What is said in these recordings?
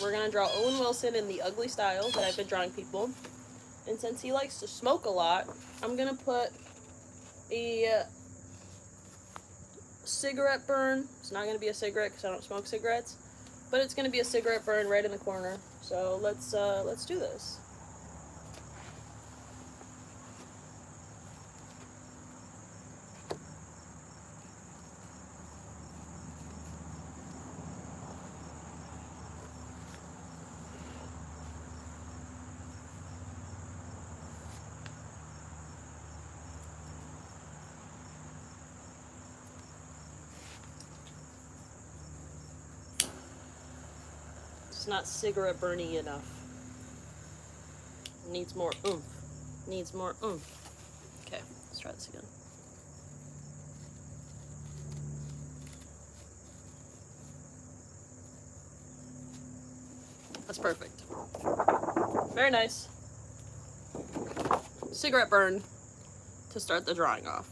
we're gonna draw Owen Wilson in the ugly style that I've been drawing people. And since he likes to smoke a lot, I'm gonna put a cigarette burn. It's not gonna be a cigarette because I don't smoke cigarettes, but it's gonna be a cigarette burn right in the corner. So let's do this. It's not cigarette burny enough. Needs more oomph. Needs more oomph. Okay, let's try this again. That's perfect. Very nice. Cigarette burn to start the drawing off.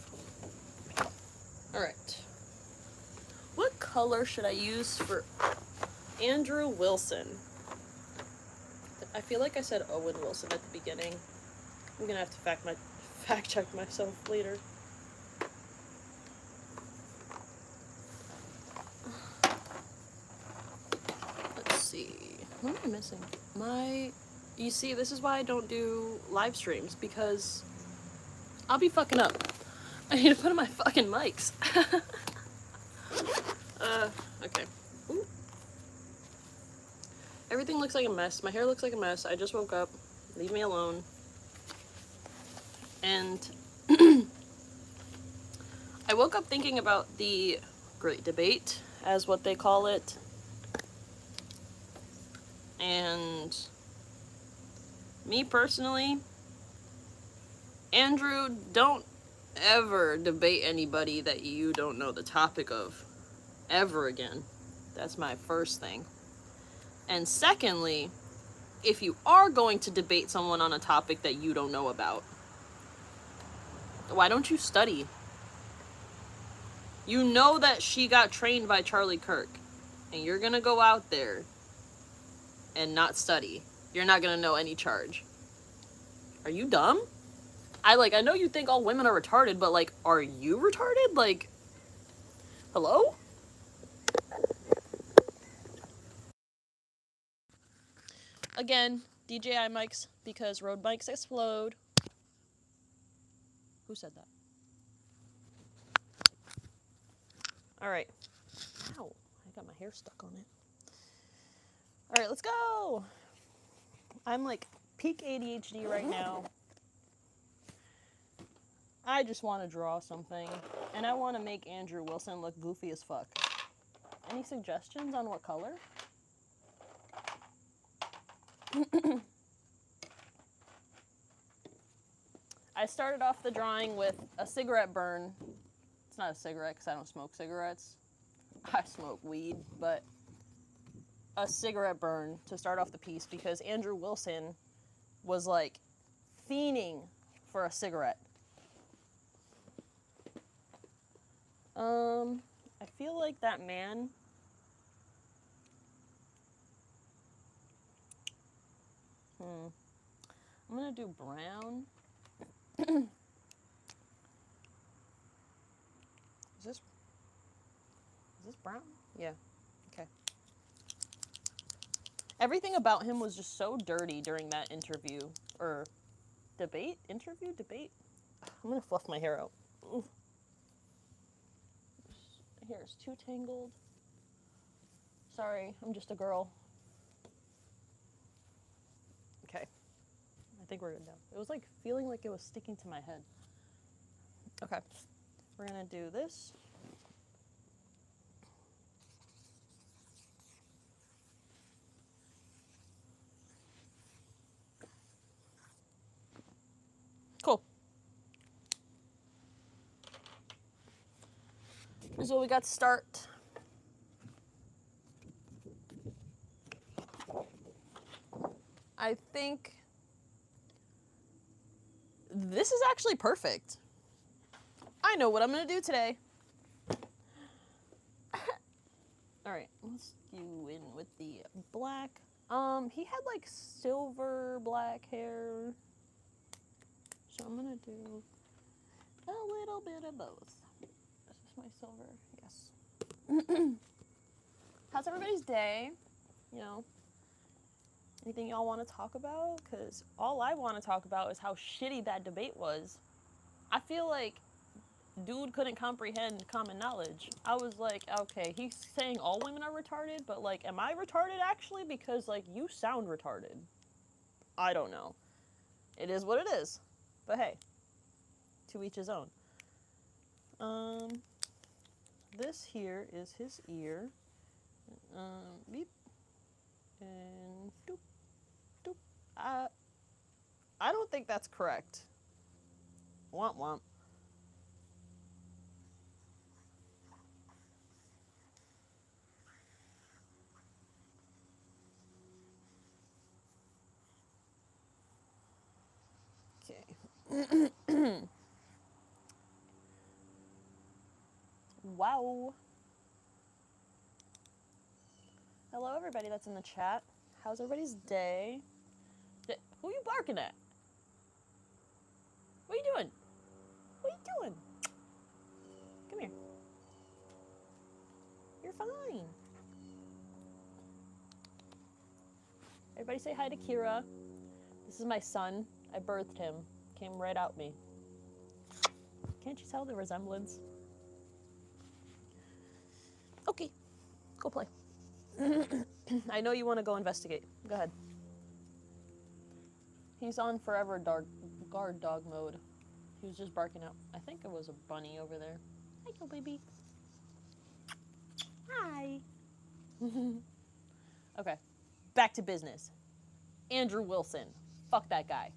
Alright. What color should I use for Andrew Wilson? I feel like I said Owen Wilson at the beginning. I'm gonna have to fact check myself later. Let's see. What am I missing? You see, this is why I don't do live streams, because I'll be fucking up. I need to put in my fucking mics. Okay. Ooh. Everything looks like a mess. My hair looks like a mess. I just woke up. Leave me alone. And I woke up thinking about the Great Debate, as what they call it. And me personally, Andrew, don't ever debate anybody that you don't know the topic of ever again. That's my first thing. And secondly, if you are going to debate someone on a topic that you don't know about, why don't you study? You know that she got trained by Charlie Kirk, and you're gonna go out there and not study. You're not gonna know any charge. Are you dumb? I know you think all women are retarded, but, like, are you retarded? Like, hello? Again, DJI mics, because Rode mics explode. Who said that? Alright. Ow. I got my hair stuck on it. Alright, let's go! I'm, like, peak ADHD right now. I just want to draw something, and I want to make Andrew Wilson look goofy as fuck. Any suggestions on what color? I started off the drawing with a cigarette burn. It's not a cigarette because I don't smoke cigarettes. I smoke weed, but a cigarette burn to start off the piece because Andrew Wilson was, like, fiending for a cigarette. I feel like that man... I'm gonna do brown. Is this brown? Yeah. Okay. Everything about him was just so dirty during that interview. Or debate? Interview? Debate? I'm gonna fluff my hair out. Ooh. My hair is too tangled. Sorry, I'm just a girl. Okay. I think we're good now. It was like feeling like it was sticking to my head. Okay. We're gonna do this. Cool. This is what we got to start. I think this is actually perfect. I know what I'm gonna do today. Alright, let's go in with the black He had like silver black hair. So I'm gonna do a little bit of both. This is my silver, yes. How's everybody's day? You know, anything y'all want to talk about? Because all I want to talk about is how shitty that debate was. I feel like dude couldn't comprehend common knowledge. I was like, okay, he's saying all women are retarded, but like, am I retarded actually? Because like, you sound retarded. I don't know. It is what it is. But hey, to each his own. This here is his ear. Beep. And doop, doop. I don't think that's correct. Womp womp. Okay. Wow. Hello, everybody that's in the chat. How's everybody's day? Who are you barking at? What are you doing? What are you doing? Come here. You're fine. Everybody say hi to Kira. This is my son. I birthed him. Came right out me. Can't you tell the resemblance? Okay. Go play. I know you want to go investigate. Go ahead. He's on forever guard dog mode. He was just barking out. I think it was a bunny over there. Hi, little baby. Hi. Okay. Back to business. Andrew Wilson. Fuck that guy.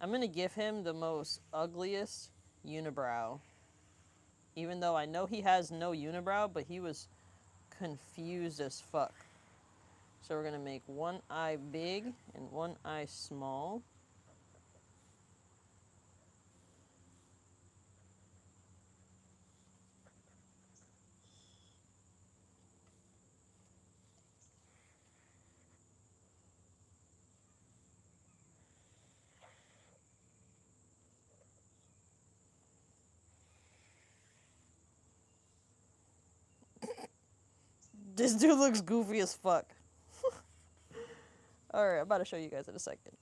I'm gonna give him the most ugliest unibrow. Even though I know he has no unibrow, but he was confused as fuck. So we're gonna make one eye big and one eye small. This dude looks goofy as fuck. Alright, I'm about to show you guys in a second.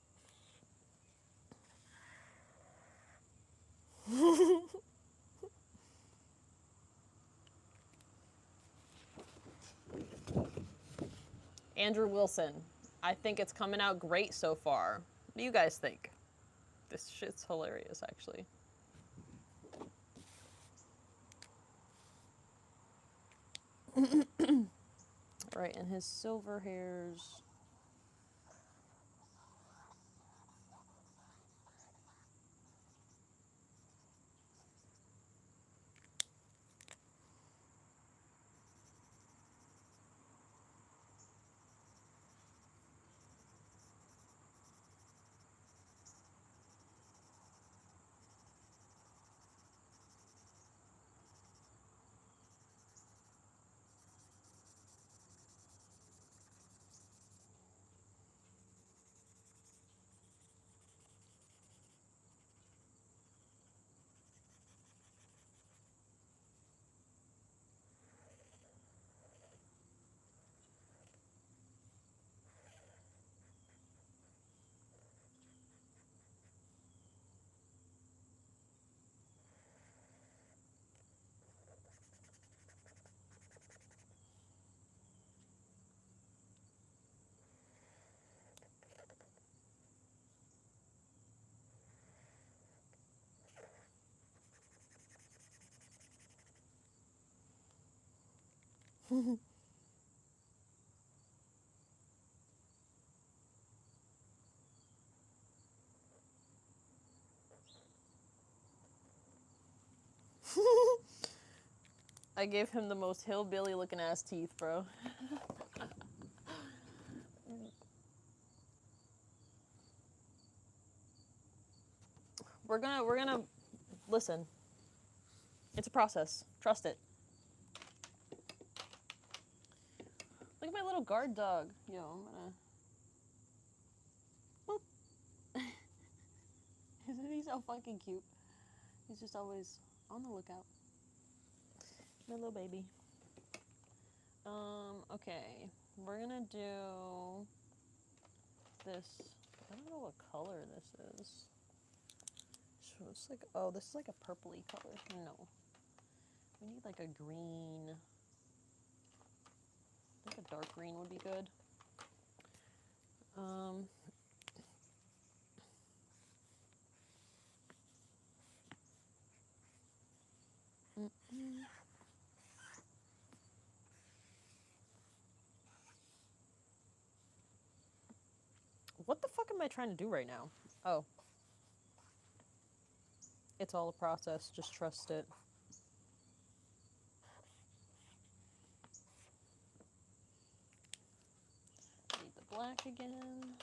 Andrew Wilson. I think it's coming out great so far. What do you guys think? This shit's hilarious, actually. Right, and his silver hairs. I gave him the most hillbilly looking ass teeth, bro. We're gonna listen. It's a process. Trust it. Look at my little guard dog. Yo, I'm gonna... Boop. Isn't he so fucking cute? He's just always on the lookout. My little baby. Okay. We're gonna do this. I don't know what color this is. So it's like, oh, this is like a purpley color. No. We need like a green. I think a dark green would be good. What the fuck am I trying to do right now? Oh. It's all a process. Just trust it. Need the black again.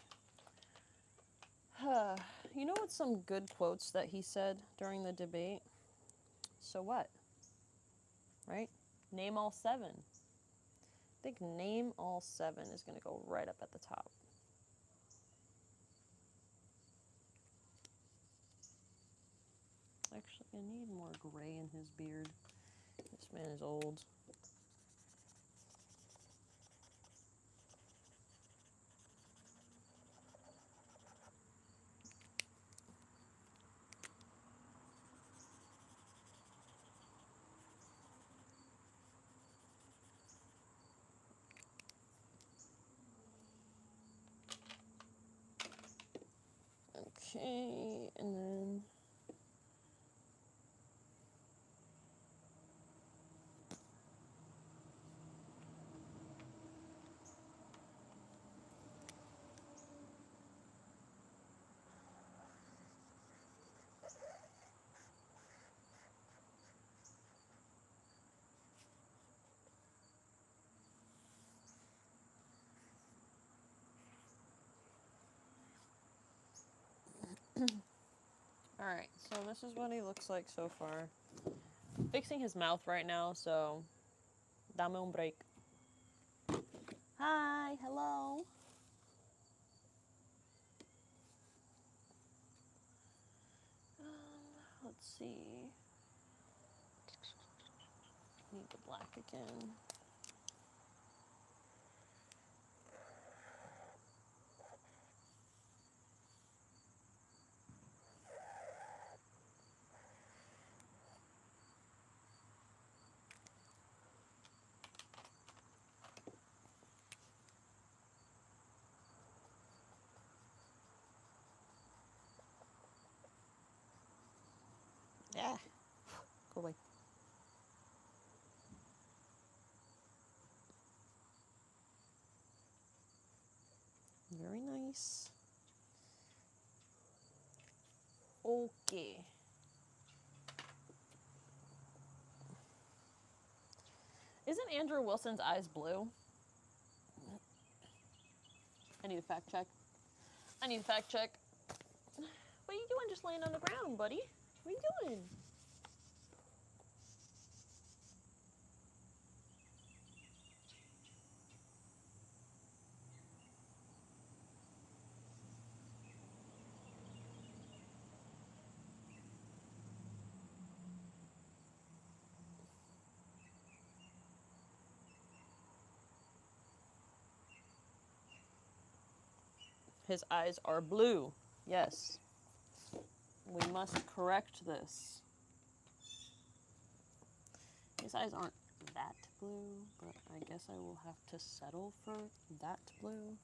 You know what's some good quotes that he said during the debate? So what? Right? Name all 7. I think name all 7 is going to go right up at the top. Actually, I need more gray in his beard. This man is old. Okay, and then... Alright, so this is what he looks like so far. I'm fixing his mouth right now, so... Dame un break. Hi, hello. Let's see. Need the black again. Yeah. Go away. Very nice. Okay. Isn't Andrew Wilson's eyes blue? I need a fact check. I need a fact check. What are you doing just laying on the ground, buddy? What are you doing? His eyes are blue. Yes. We must correct this. His eyes aren't that blue, but I guess I will have to settle for that blue.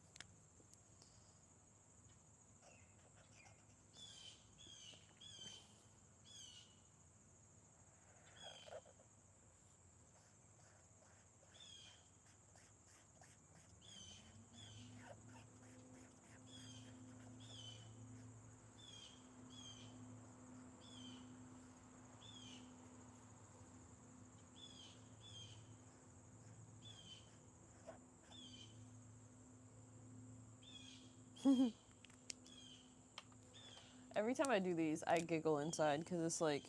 Every time I do these, I giggle inside because it's like,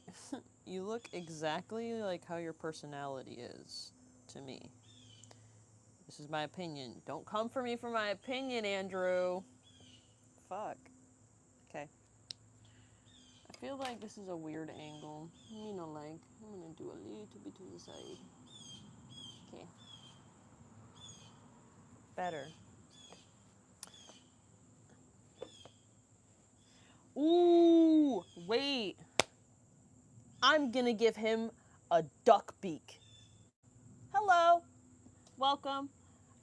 you look exactly like how your personality is to me. This is my opinion. Don't come for me for my opinion, Andrew. Fuck. Okay. I feel like this is a weird angle. You know, like, I'm gonna do a little bit to the side. Okay. Better. Ooh, wait. I'm gonna give him a duck beak. Hello. Welcome.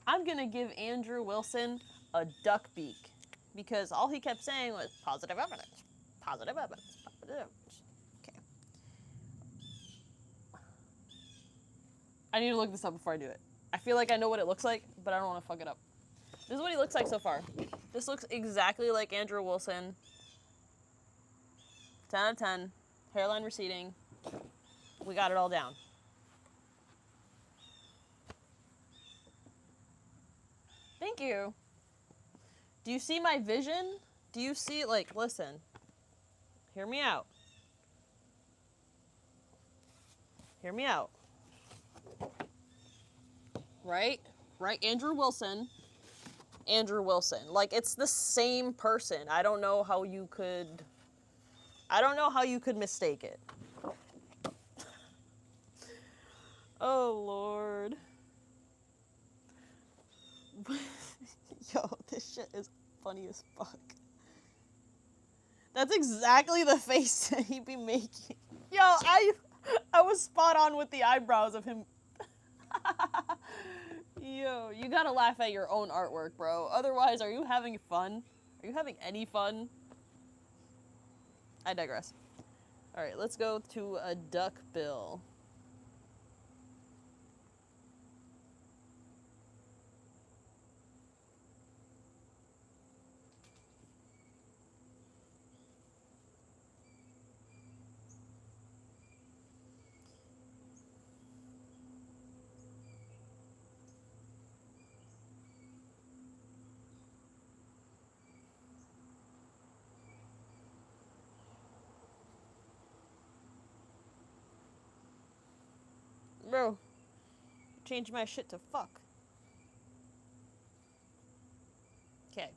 I'm gonna give Andrew Wilson a duck beak because all he kept saying was positive evidence, positive evidence, positive evidence. Okay. I need to look this up before I do it. I feel like I know what it looks like, but I don't want to fuck it up. This is what he looks like so far. This looks exactly like Andrew Wilson. 10 out of 10. Hairline receding. We got it all down. Thank you. Do you see my vision? Do you see, like, listen. Hear me out. Hear me out. Right? Right? Andrew Wilson. Andrew Wilson. Like, it's the same person. I don't know how you could mistake it. Oh, Lord. Yo, this shit is funny as fuck. That's exactly the face that he'd be making. Yo, I was spot on with the eyebrows of him. Yo, you gotta laugh at your own artwork, bro. Otherwise, are you having fun? Are you having any fun? I digress. Alright, let's go to a duck bill. Bro, change my shit to fuck. Okay.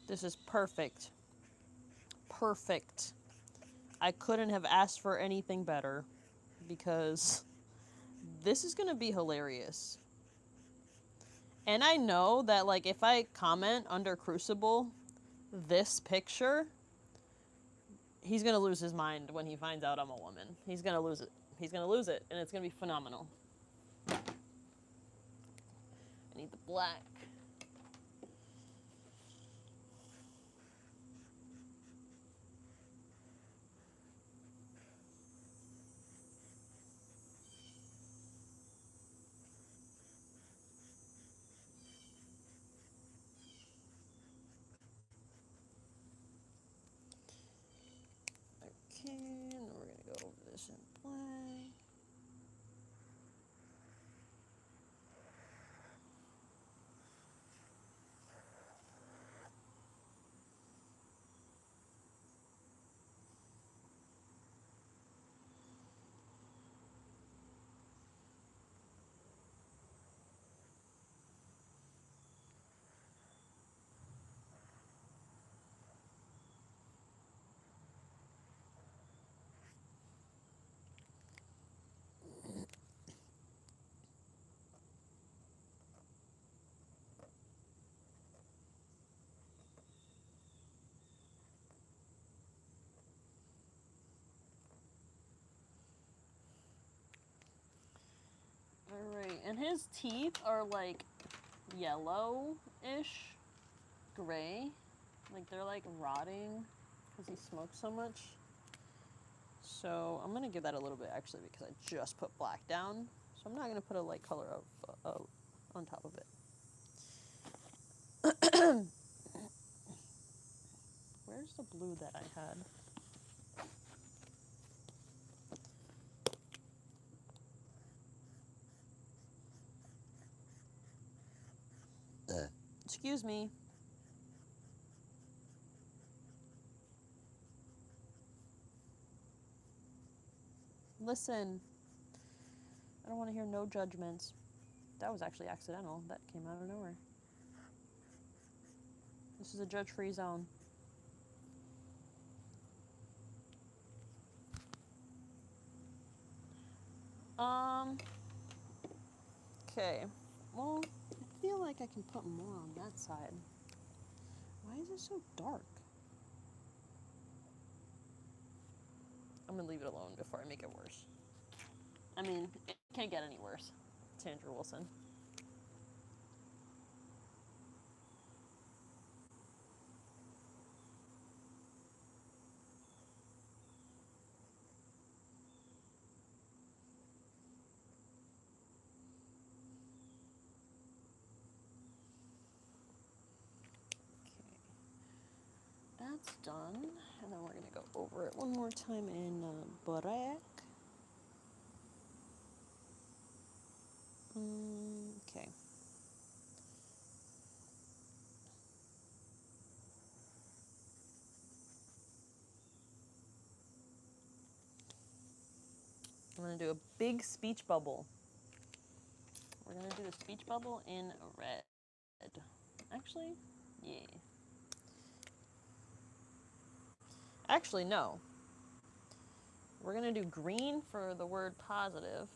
This is perfect. Perfect. I couldn't have asked for anything better because this is gonna be hilarious. And I know that, like, if I comment under Crucible this picture, he's gonna lose his mind when he finds out I'm a woman. He's gonna lose it. He's gonna lose it, and it's gonna be phenomenal. I need the black. Okay, and then we're gonna go over this in black. Alright, and his teeth are like yellow-ish, gray. Like they're like rotting because he smokes so much. So I'm gonna give that a little bit actually because I just put black down. So I'm not gonna put a light color on top of it. Where's the blue that I had? Excuse me. Listen. I don't want to hear no judgments. That was actually accidental. That came out of nowhere. This is a judge-free zone. Okay. Well, I feel like I can put more on that side. Why is it so dark? I'm gonna leave it alone before I make it worse. I mean, it can't get any worse. It's Andrew Wilson. That's done, and then we're gonna go over it one more time in black. Okay. I'm gonna do a big speech bubble. We're gonna do the speech bubble in red. Actually, yeah. Actually, no. We're gonna do green for the word positive.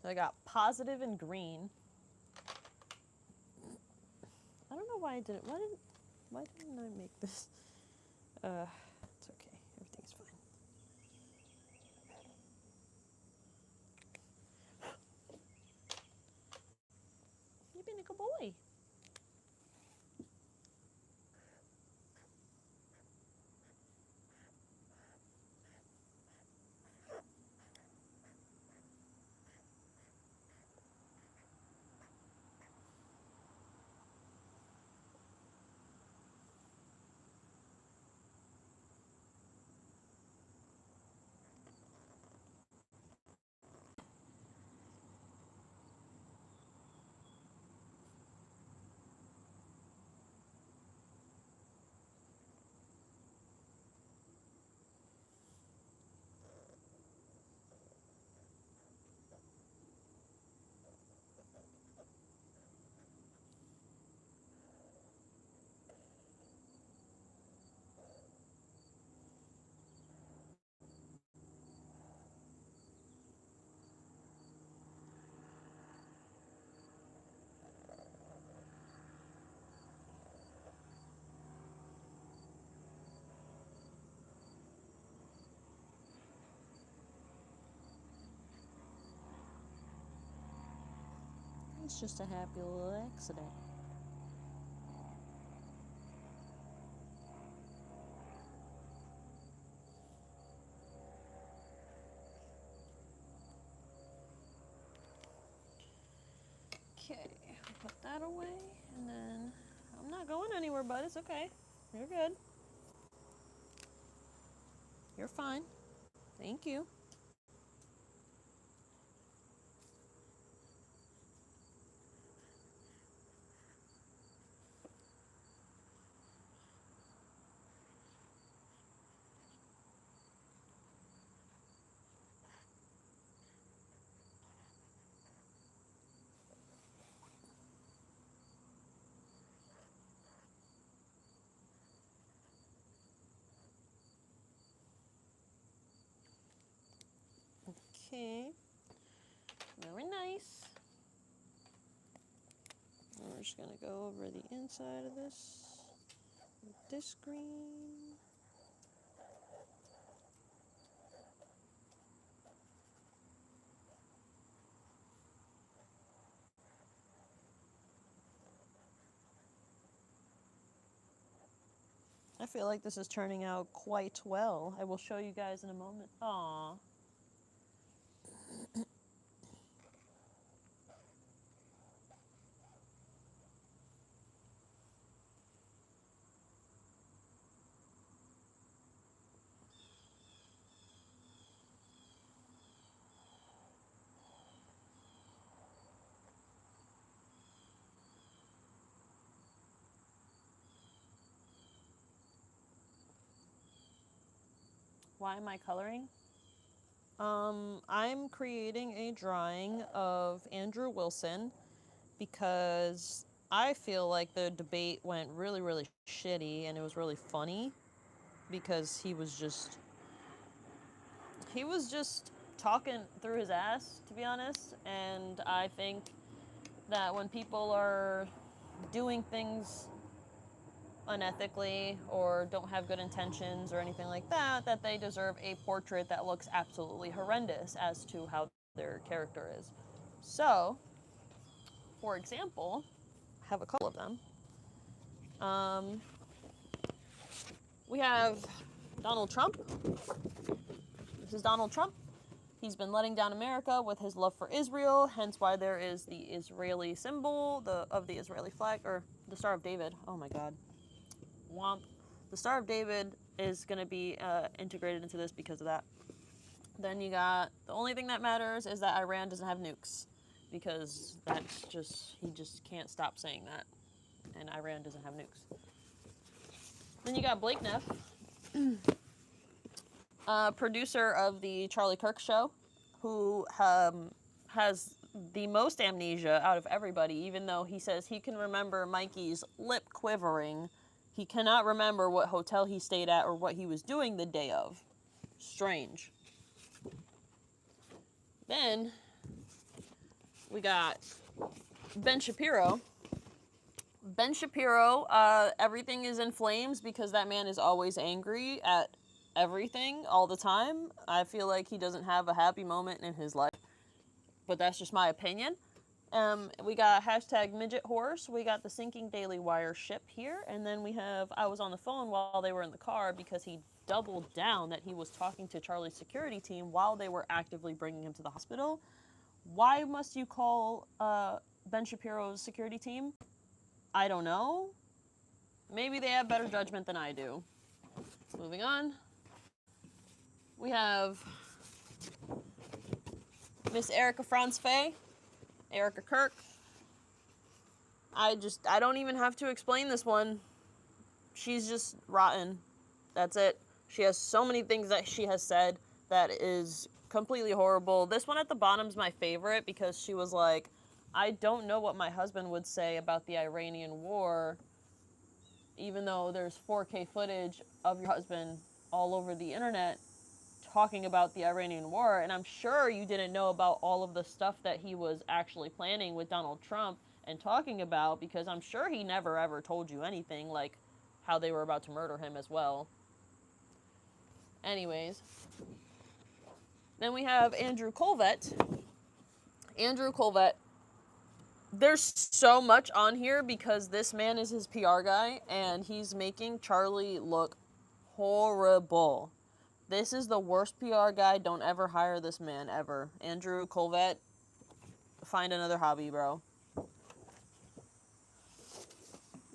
So I got positive and green. I don't know why I didn't. Why didn't I make this? It's okay. Everything's fine. You've been a good boy. It's just a happy little accident. Okay, I'll put that away, and then I'm not going anywhere, bud. It's okay. You're good. You're fine. Thank you. Okay. Very nice. We're just gonna go over the inside of this with this green. I feel like this is turning out quite well. I will show you guys in a moment. Aww. Why am I coloring? I'm creating a drawing of Andrew Wilson because I feel like the debate went really, really shitty and it was really funny because he was just talking through his ass, to be honest. And I think that when people are doing things unethically or don't have good intentions or anything like that, that they deserve a portrait that looks absolutely horrendous as to how their character is. So, for example, I have a couple of them. We have Donald Trump. This is Donald Trump. He's been letting down America with his love for Israel, hence why there is the Israeli symbol of the Israeli flag, or the Star of David. Oh my god. Womp. The Star of David is going to be integrated into this because of that. Then you got, the only thing that matters is that Iran doesn't have nukes, because that's just, he just can't stop saying that, and Iran doesn't have nukes. Then you got Blake Neff, producer of the Charlie Kirk Show, who has the most amnesia out of everybody, even though he says he can remember Mikey's lip quivering. He cannot remember what hotel he stayed at or what he was doing the day of. Strange. Then we got Ben Shapiro. Ben Shapiro, everything is in flames because that man is always angry at everything all the time. I feel like he doesn't have a happy moment in his life, but that's just my opinion. We got hashtag midget horse. We got the sinking Daily Wire ship here. And then we have, I was on the phone while they were in the car because he doubled down that he was talking to Charlie's security team while they were actively bringing him to the hospital. Why must you call Ben Shapiro's security team? I don't know. Maybe they have better judgment than I do. Moving on. We have Miss Erica Franz-Faye, Erica Kirk. I don't even have to explain this one. She's just rotten. That's it. She has so many things that she has said that is completely horrible. This one at the bottom's my favorite because she was like, I don't know what my husband would say about the Iranian war, even though there's 4K footage of your husband all over the internet talking about the Iranian war, and I'm sure you didn't know about all of the stuff that he was actually planning with Donald Trump and talking about, because I'm sure he never ever told you anything, like how they were about to murder him as well. Anyways, then we have Andrew Colvett. Andrew Colvett, there's so much on here because this man is his PR guy, and he's making Charlie look horrible. This is the worst PR guy. Don't ever hire this man, ever. Andrew Colvett, find another hobby, bro.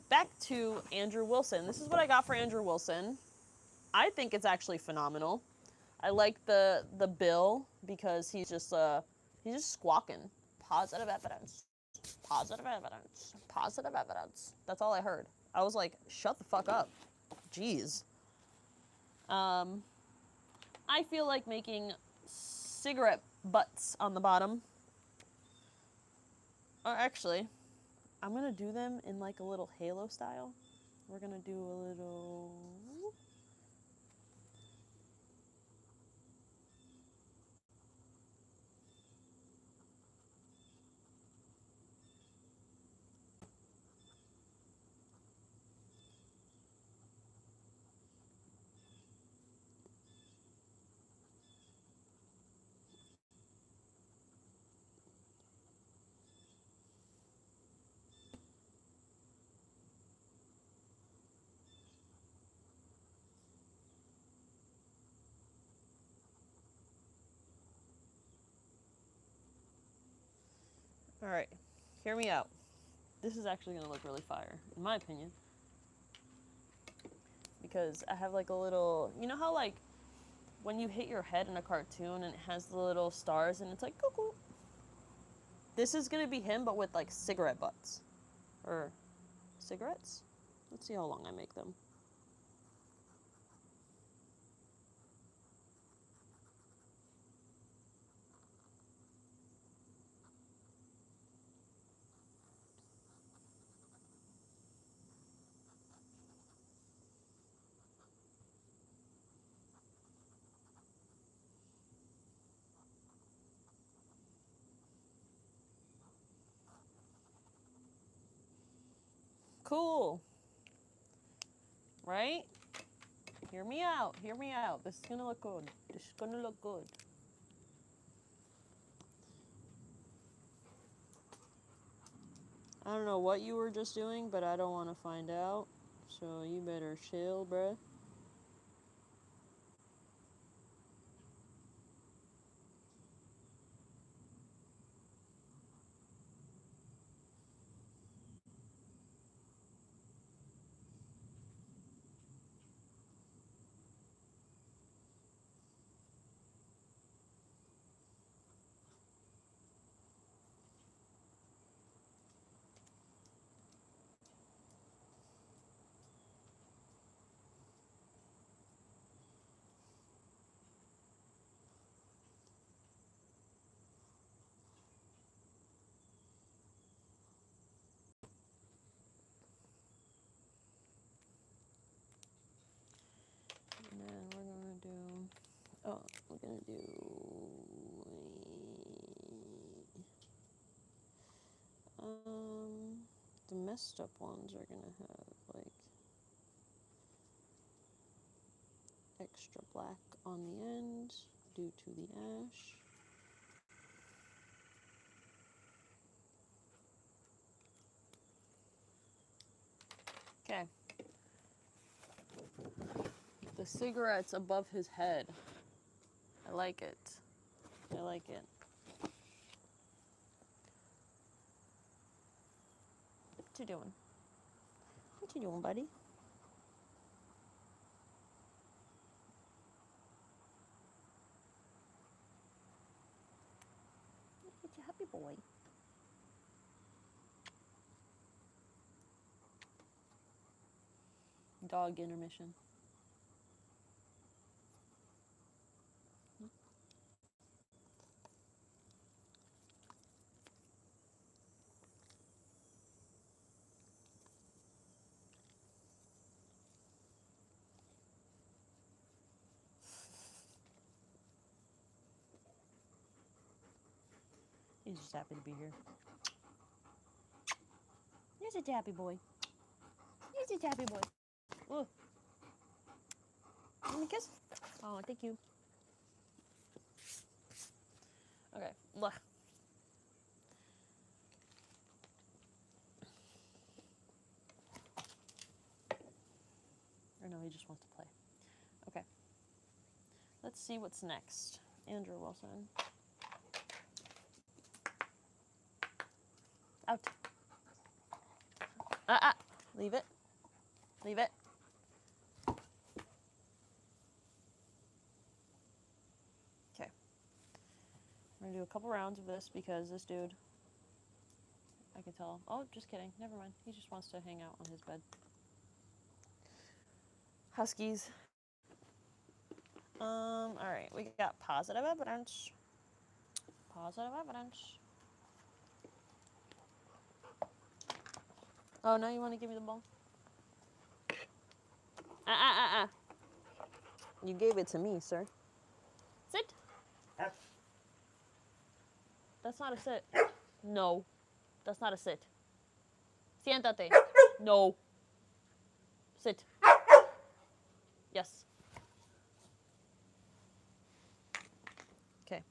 back to Andrew Wilson. This is what I got for Andrew Wilson. I think it's actually phenomenal. I like the bill because he's just squawking. Positive evidence. Positive evidence. Positive evidence. That's all I heard. I was like, shut the fuck up. Jeez. I feel like making cigarette butts on the bottom. Or actually, I'm gonna do them in like a little halo style. We're gonna do a little... Alright, hear me out. This is actually gonna look really fire, in my opinion. Because I have like a little... You know how like when you hit your head in a cartoon and it has the little stars and it's like cuckoo? This is gonna be him, but with like cigarette butts. Or cigarettes? Let's see how long I make them. Cool. Right? Hear me out. Hear me out. This is gonna look good. This is gonna look good. I don't know what you were just doing, but I don't want to find out. So you better chill, bruh. And then we're gonna do... Oh, we're gonna do... The messed up ones are gonna have, like, extra black on the end due to the ash. Okay. The cigarette's above his head. I like it. I like it. What you doing? What you doing, buddy? What you happy boy? Dog intermission. He's just happy to be here. He's a happy boy. He's a happy boy. Ooh. Give me a kiss. Oh, thank you. Okay. Blah. Or no, he just wants to play. Okay. Let's see what's next. Andrew Wilson. Out. Leave it. Leave it. Okay. We're gonna do a couple rounds of this because this dude, I can tell. Oh, just kidding. Never mind. He just wants to hang out on his bed. Huskies. Alright, we got positive evidence. Positive evidence. Oh, now you want to give me the ball? You gave it to me, sir. Sit. That's not a sit. No. That's not a sit. Siéntate. No. Sit. Yes. Okay.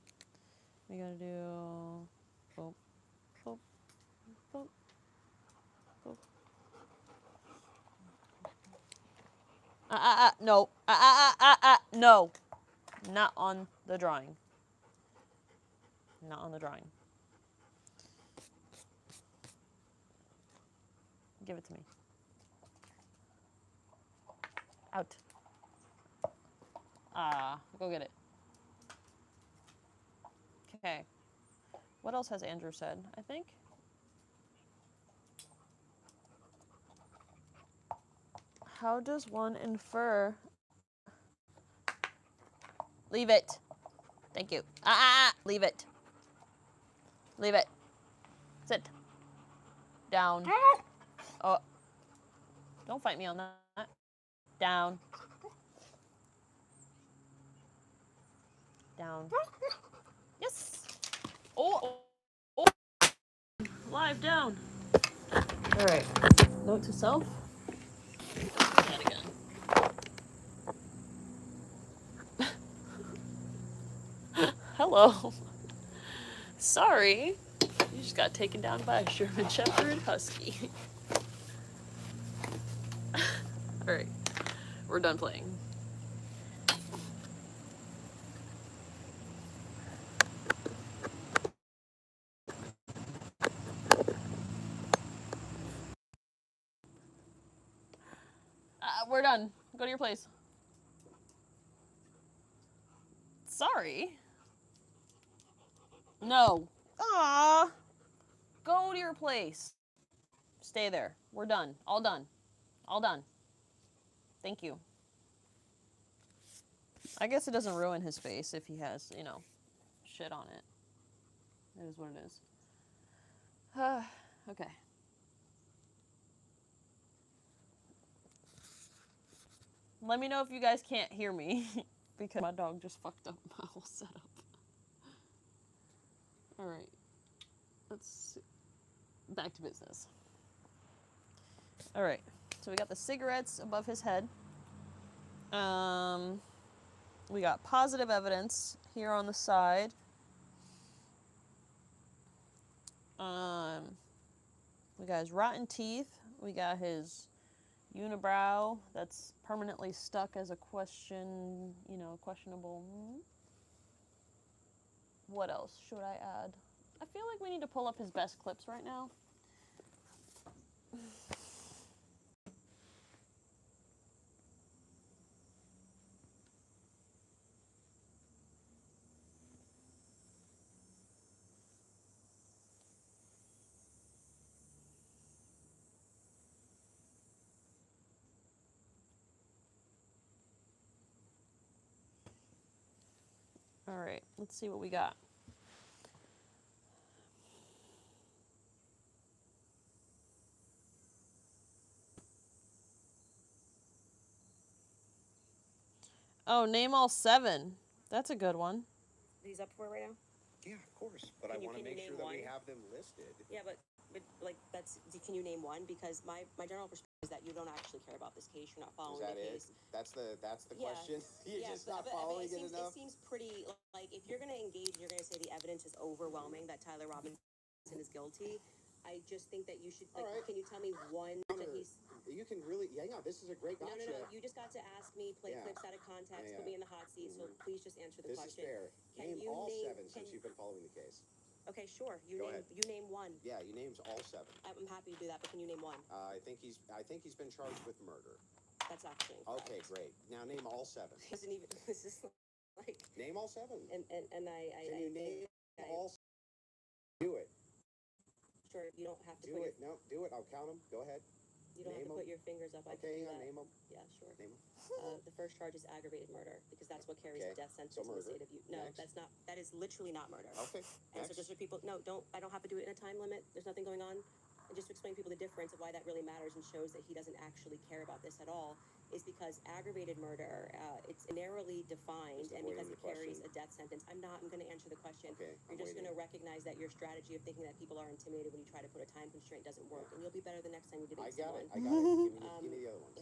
We gotta do... Boop. Boop. Boop. Boop. No. No. Not on the drawing. Not on the drawing. Give it to me. Out. Go get it. Okay. What else has Andrew said? I think. How does one infer? Leave it. Thank you. Leave it. Leave it. Sit. Down. Oh. Don't fight me on that. Down. Down. Yes. Oh. Live down. All right. Note to self. That again. Hello. Sorry. You just got taken down by a Sherman Shepherd Husky. All right. We're done playing. We're done. Go to your place. Sorry. No. Ah. Go to your place. Stay there. We're done. All done. All done. Thank you. I guess it doesn't ruin his face if he has, you know, shit on it. It is what it is. Okay. Let me know if you guys can't hear me because my dog just fucked up my whole setup. All right. Let's back to business. All right. So we got the cigarettes above his head. We got positive evidence here on the side. We got his rotten teeth. We got his unibrow that's permanently stuck as a question, you know, questionable. What else should I add? I feel like we need to pull up his best clips right now. All right, let's see what we got. Oh, name all 7. That's a good one. These up for right now? Yeah, of course. But I want to make sure that we have them listed. Yeah, but like that's. Can you name one? Because my general perspective is that you don't actually care about this case. You're not following the case. That's the question. You're just not following it enough. It seems pretty like if you're going to engage, you're going to say the evidence is overwhelming that Tyler Robinson is guilty. I just think that you should. Like, right. Can you tell me one that he's? You can really. Yeah, this is a great gotcha. No. You just got to ask me, play clips out of context, put me in the hot seat. So please just answer the question. This is fair. Name all 7 since you've been following the case. Okay, sure. You Go name ahead. you name one. Yeah, he names all 7. I'm happy to do that, but can you name one? I think he's been charged with murder. That's actually incorrect. Okay, great. Now name all 7. Doesn't even. This is like. Name all 7. And I Can I you think name all? Do it. sure you don't have to Do put it. No, do it. I'll count them. Go ahead. you don't have Name to 'em. put your fingers up. I can Okay, do that. name them. Yeah, sure. Name them. The first charge is aggravated murder because that's what carries Okay, a death sentence so in the murder. state of No, Next. that's not. That is literally not murder. Okay. And so just for people, no, don't. I don't have to do it in a time limit. There's nothing going on. And just to explain to people the difference of why that really matters and shows that he doesn't actually care about this at all is because aggravated murder, it's narrowly defined, Just and avoiding because it the carries question. a death sentence. I'm going to answer the question. Okay, You're I'm just going to waiting. recognize that your strategy of thinking that people are intimidated when you try to put a time constraint doesn't work, and you'll be better the next time you debate I got someone. it. I got it. Give me the other ones.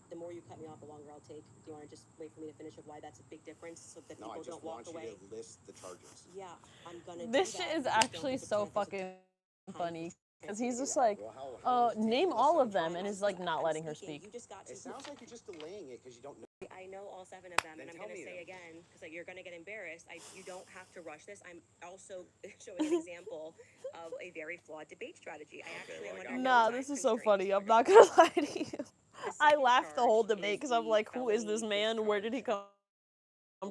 The more you cut me off, the longer I'll take. Do you want to just wait for me to finish of why that's a big difference so that No, I people just don't walk want away? you to list the charges. Yeah, I'm gonna. This do shit that. is Just don't actually put the so chances of fucking time funny. Because constraint. he's just like, Well, how is it name taking all us of them, and is like not I'm letting her speaking. speak. You just got to. It sounds like you're just delaying it because you don't know. I know all 7 of them, Then and I'm tell going to me say them. again because you're going to get embarrassed. You don't have to rush this. I'm also showing an example of a very flawed debate strategy. I actually well, I am under got no Nah, time this is so constraints. funny. I'm not gonna lie to you. The I second laughed the whole charge debate is because I'm the like, who is this felony man? Where did he come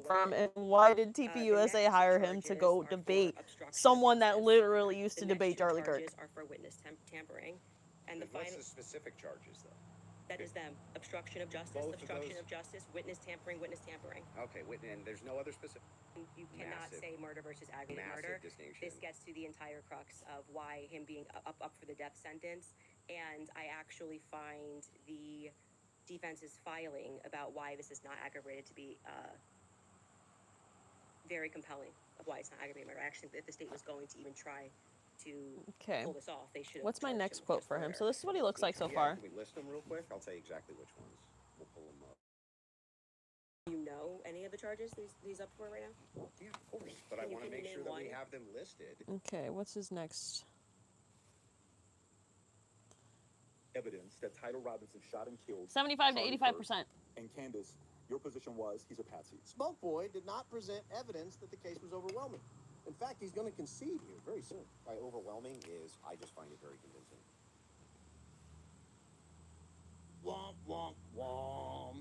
from? And overwhelming. why did The TPUSA next 2 hire him to charges go are for debate obstruction of someone that justice. literally used The to next debate 2 Charlie Kirk? charges are for witness tampering, and the What's final the specific charges, though? that is them: obstruction of justice, Both of obstruction those? of justice, witness tampering, witness tampering. Okay, and there's no other specific. You cannot Massive- say murder versus aggravated murder. Massive distinction. This gets to the entire crux of why him being up for the death sentence, and I actually find the defense's filing about why this is not aggravated to be very compelling of why it's not aggravated murder. I actually think that if the state was going to even try to Okay. pull this off, they should have. What's my charged next him with quote just for him? murder. So this is what he looks like so Yeah, far. Can we list them real quick? I'll tell you exactly which ones. We'll pull them up. You know any of the charges he's up for right now? Yeah, of course. But I Can you- want to can you make sure name that we one? have them listed. Okay, what's his next? Evidence that Tyler Robinson shot and killed 75 to Charlie 85%. and Candace, your position was he's a patsy. Smoke Boy did not present evidence that the case was overwhelming. In fact, he's going to concede here very soon. By overwhelming is, I just find it very convincing. Womp, womp, womp.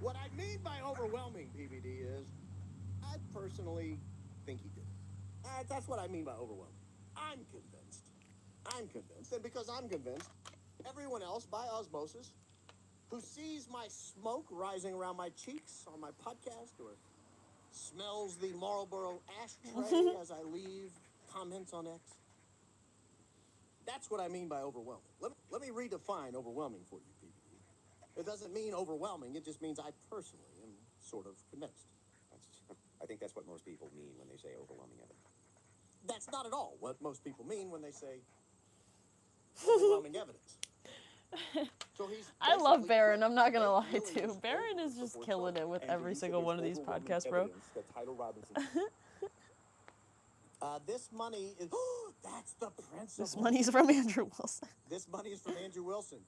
What I mean by overwhelming, PBD, is I personally think he did it. That's what I mean by overwhelming. I'm convinced. I'm convinced. And because I'm convinced, everyone else, by osmosis, who sees my smoke rising around my cheeks on my podcast or smells the Marlboro ashtray as I leave comments on X. That's what I mean by overwhelming. Let me redefine overwhelming for you, PBD. It doesn't mean overwhelming. It just means I personally am sort of convinced. I think that's what most people mean when they say overwhelming evidence. That's not at all what most people mean when they say overwhelming evidence. So he's I love basically Baron, I'm not gonna fake lie feelings too. of Baron is just before killing trial. it with And every he said single there's one of these overwhelming podcasts, bro. evidence that Tyler Robinson This money is. That's the principal. This money's from Andrew Wilson. This money is from Andrew Wilson.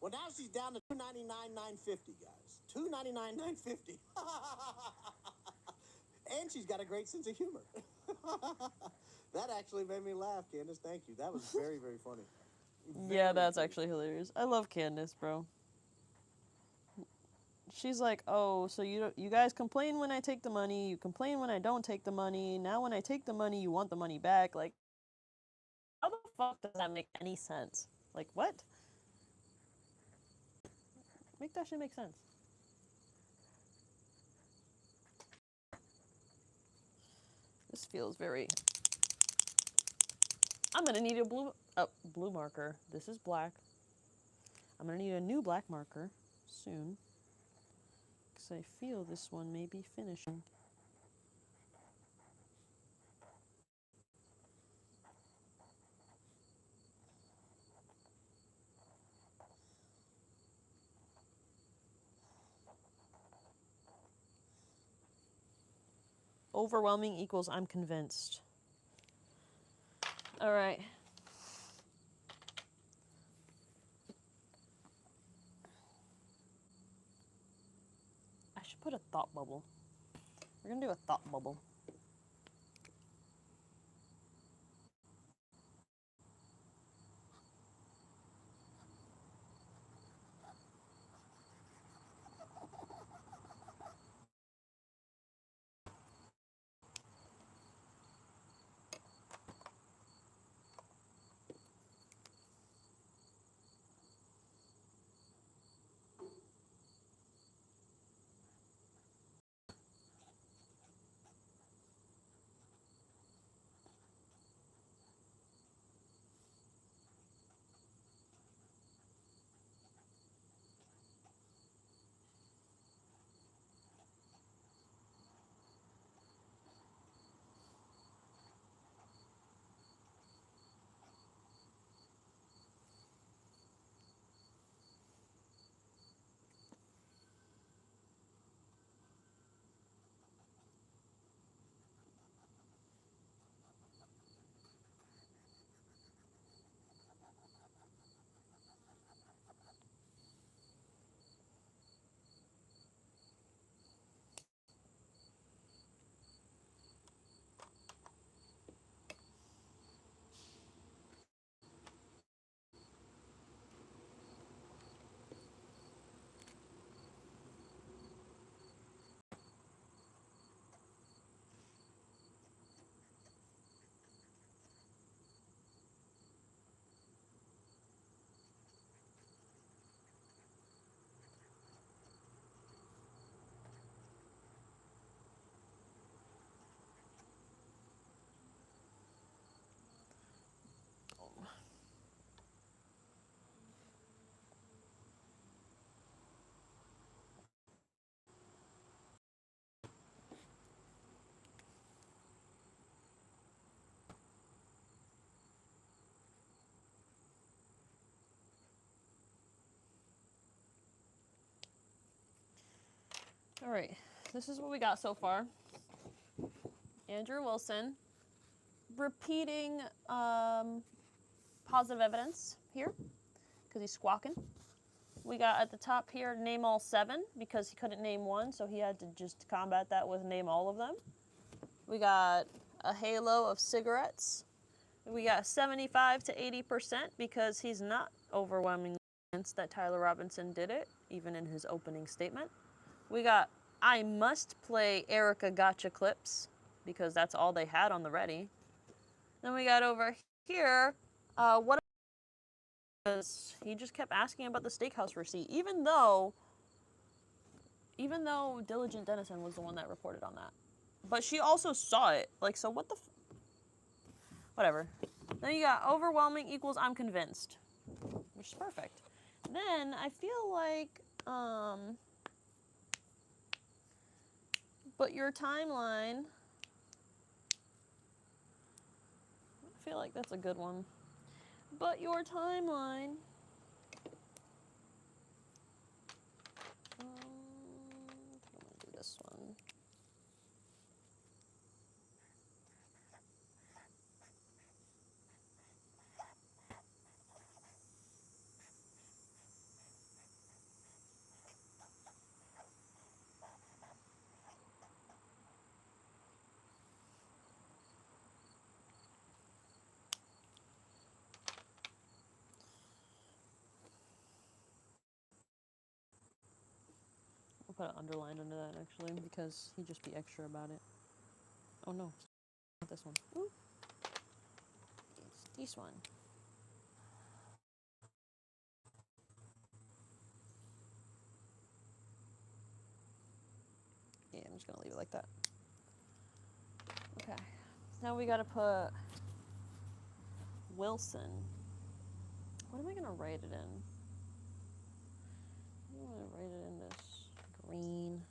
Well, now she's down to $299,950, guys. $299,950. And she's got a great sense of humor. That actually made me laugh, Candace. Thank you. That was very, very funny. Yeah, Very that's funny. actually hilarious. I love Candace, bro. She's like, oh, so you guys complain when I take the money, you complain when I don't take the money, now when I take the money, you want the money back. Like, how the fuck does that make any sense? Like, what? Make that shit make sense. This feels very... I'm gonna need a blue marker. This is black. I'm gonna need a new black marker soon. Because I feel this one may be finishing. Overwhelming equals I'm convinced. All right. I should put a thought bubble. We're gonna do a thought bubble. All right, this is what we got so far. Andrew Wilson repeating positive evidence here because he's squawking. We got at the top here, name all 7 because he couldn't name one, so he had to just combat that with name all of them. We got a halo of cigarettes. We got 75 to 80% because he's not overwhelmingly convinced that Tyler Robinson did it, even in his opening statement. We got I must play Erica Gotcha clips because that's all they had on the ready. Then we got over here, what because he just kept asking about the steakhouse receipt, even though Diligent Dennison was the one that reported on that. But she also saw it. Like, so what the whatever. Then you got overwhelming equals I'm convinced, which is perfect. Then I feel like, but your timeline, I feel like that's a good one. But your timeline, I'm gonna do this one. I'll put an underline under that actually because he'd just be extra about it. Oh no, not this one. Ooh. It's this one. Yeah, I'm just gonna leave it like that. Okay, now we gotta put Wilson. What am I gonna write it in? I'm gonna write it in this green.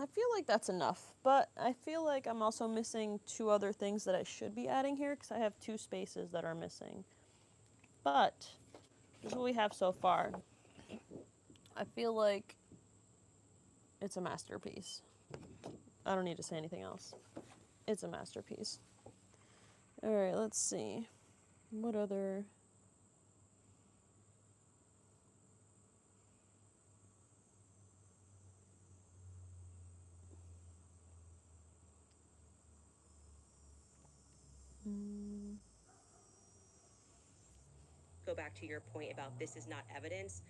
I feel like that's enough, but I feel like I'm also missing 2 other things that I should be adding here because I have 2 spaces that are missing. But this is what we have so far. I feel like it's a masterpiece. I don't need to say anything else. It's a masterpiece. All right, let's see. What other... Go back to your point about this is not evidence.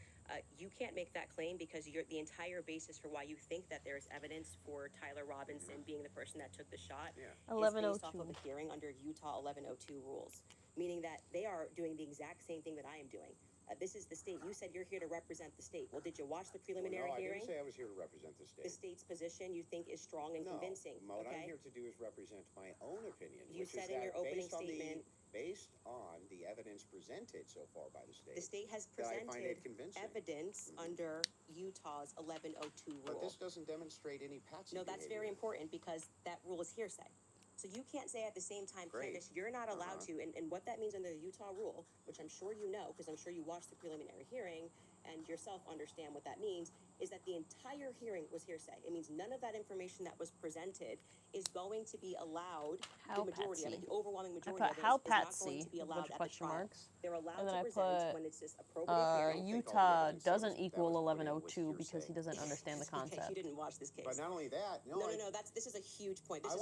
You can't make that claim because the entire basis for why you think that there's evidence for Tyler Robinson being the person that took the shot is based off of the hearing under Utah 1102 rules, meaning that they are doing the exact same thing that I am doing. This is the state. You said you're here to represent the state. Well, did you watch the preliminary hearing? I didn't say I was here to represent the state. The state's position you think is strong and convincing. What I'm here to do is represent my own opinion. You said in your opening statement, based on the evidence presented so far by the state has presented evidence under Utah's 1102 rule. But this doesn't demonstrate any patsy No, that's very important because that rule is hearsay. So you can't say at the same time, Candace, you're not allowed to, and what that means under the Utah rule, which I'm sure you know, because I'm sure you watched the preliminary hearing and yourself understand what that means, is that the entire hearing was hearsay. It means none of that information that was presented is going to be allowed, the majority of it, the overwhelming majority of it is not going to be allowed at the trial. They're allowed to present when it's just appropriate hearing. Utah doesn't equal 1102 because he doesn't understand the concept. Okay, you didn't watch this case. But not only that, no, this is a huge point. This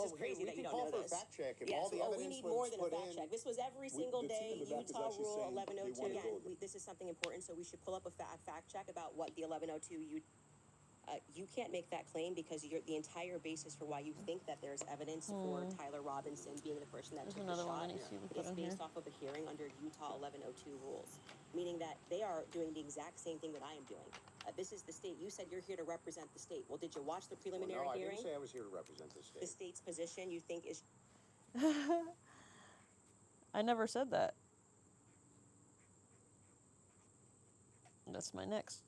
is crazy that you don't know this. Fact check. If yes, all the evidence we need more than a put fact check. This was every single day, Utah Rule 1102. Again, this is something important, so we should pull up a fact check about what the 1102 you can't make that claim because the entire basis for why you think that there's evidence for Tyler Robinson being the person that took the shot is based off of a hearing under Utah 1102 rules, meaning that they are doing the exact same thing that I am doing. This is the state. You said you're here to represent the state. Well, did you watch the preliminary hearing? I didn't say I was here to represent the state. The state's position you think is... I never said that. That's my next.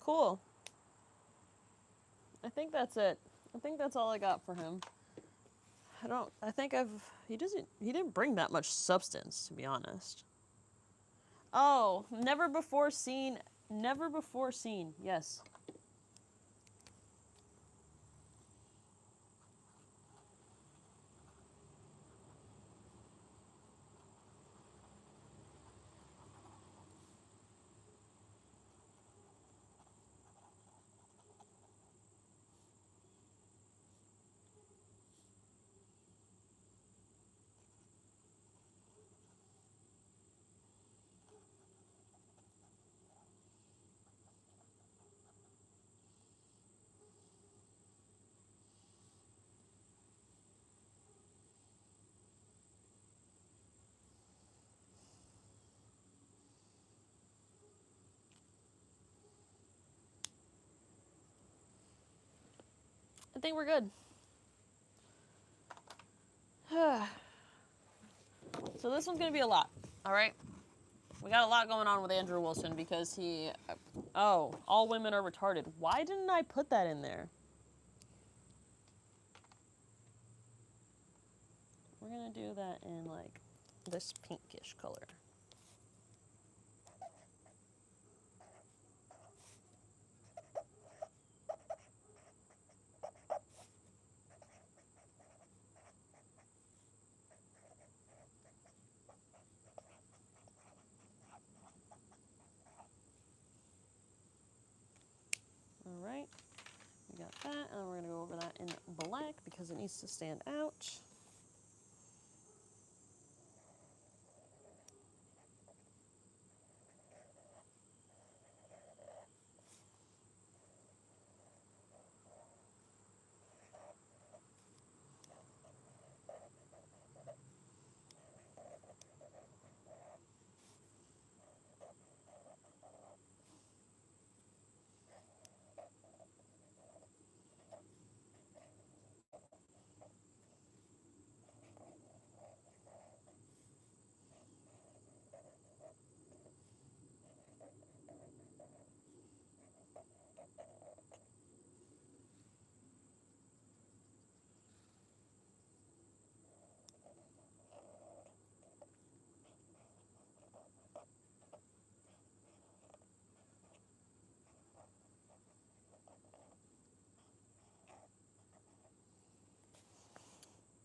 Cool. I think that's it. I think that's all I got for him. He didn't bring that much substance, to be honest. Oh, never before seen, yes. I think we're good. So this one's gonna be a lot, all right? We got a lot going on with Andrew Wilson because all women are retarded. Why didn't I put that in there? We're gonna do that in like this pinkish color. Alright, we got that, and we're going to go over that in black because it needs to stand out.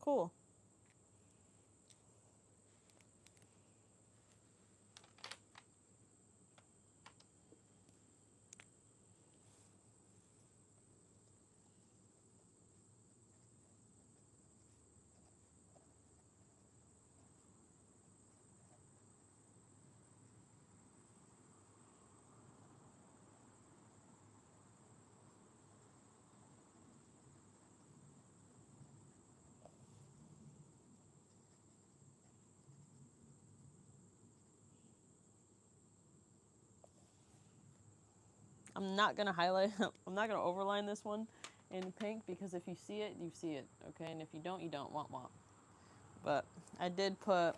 Cool. I'm not going to highlight, I'm not going to overline this one in pink because if you see it, you see it, okay? And if you don't, you don't. Womp womp. But I did put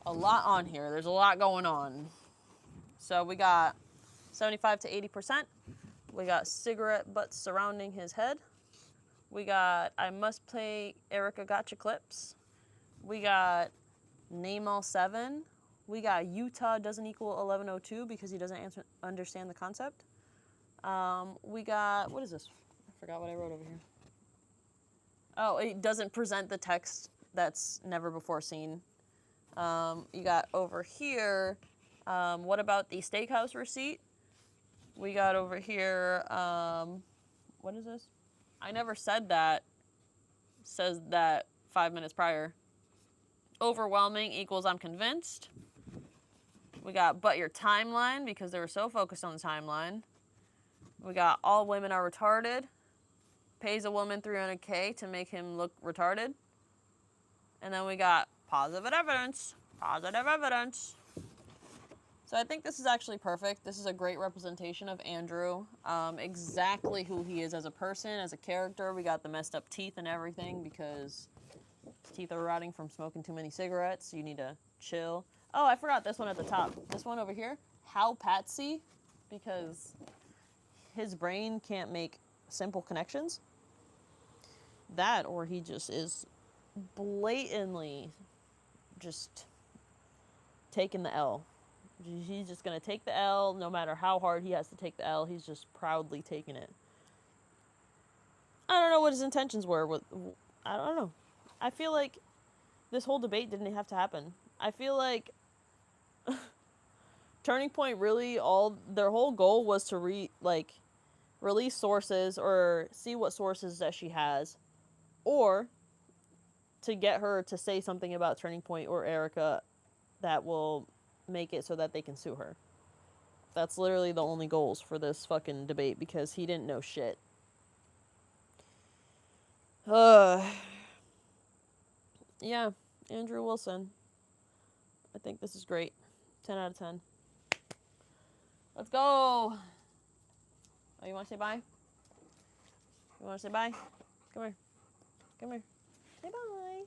a lot on here. There's a lot going on. So we got 75 to 80%. We got cigarette butts surrounding his head. We got I must play Erica Gotcha clips. We got name all 7. We got Utah doesn't equal 1102 because he doesn't understand the concept. We got, what is this? I forgot what I wrote over here. Oh, it doesn't present the text that's never before seen. You got over here, what about the steakhouse receipt? We got over here, what is this? I never said that. Says that 5 minutes prior. Overwhelming equals I'm convinced. We got but your timeline because they were so focused on the timeline. We got all women are retarded. Pays a woman $300K to make him look retarded. And then we got positive evidence. Positive evidence. So I think this is actually perfect. This is a great representation of Andrew. Exactly who he is as a person, as a character. We got the messed up teeth and everything because his teeth are rotting from smoking too many cigarettes. You need to chill. Oh, I forgot this one at the top. This one over here. How Patsy, because his brain can't make simple connections. That, or he just is blatantly just taking the L. He's just going to take the L no matter how hard he has to take the L. He's just proudly taking it. I don't know what his intentions were. I don't know. I feel like this whole debate didn't have to happen. I feel like Turning Point really their whole goal was to release sources or see what sources that she has, or to get her to say something about Turning Point or Erica that will make it so that they can sue her. That's literally the only goals for this fucking debate because he didn't know shit. Yeah, Andrew Wilson. I think this is great. 10 out of 10. Let's go. Oh, you want to say bye? You want to say bye? Come here. Come here. Say bye.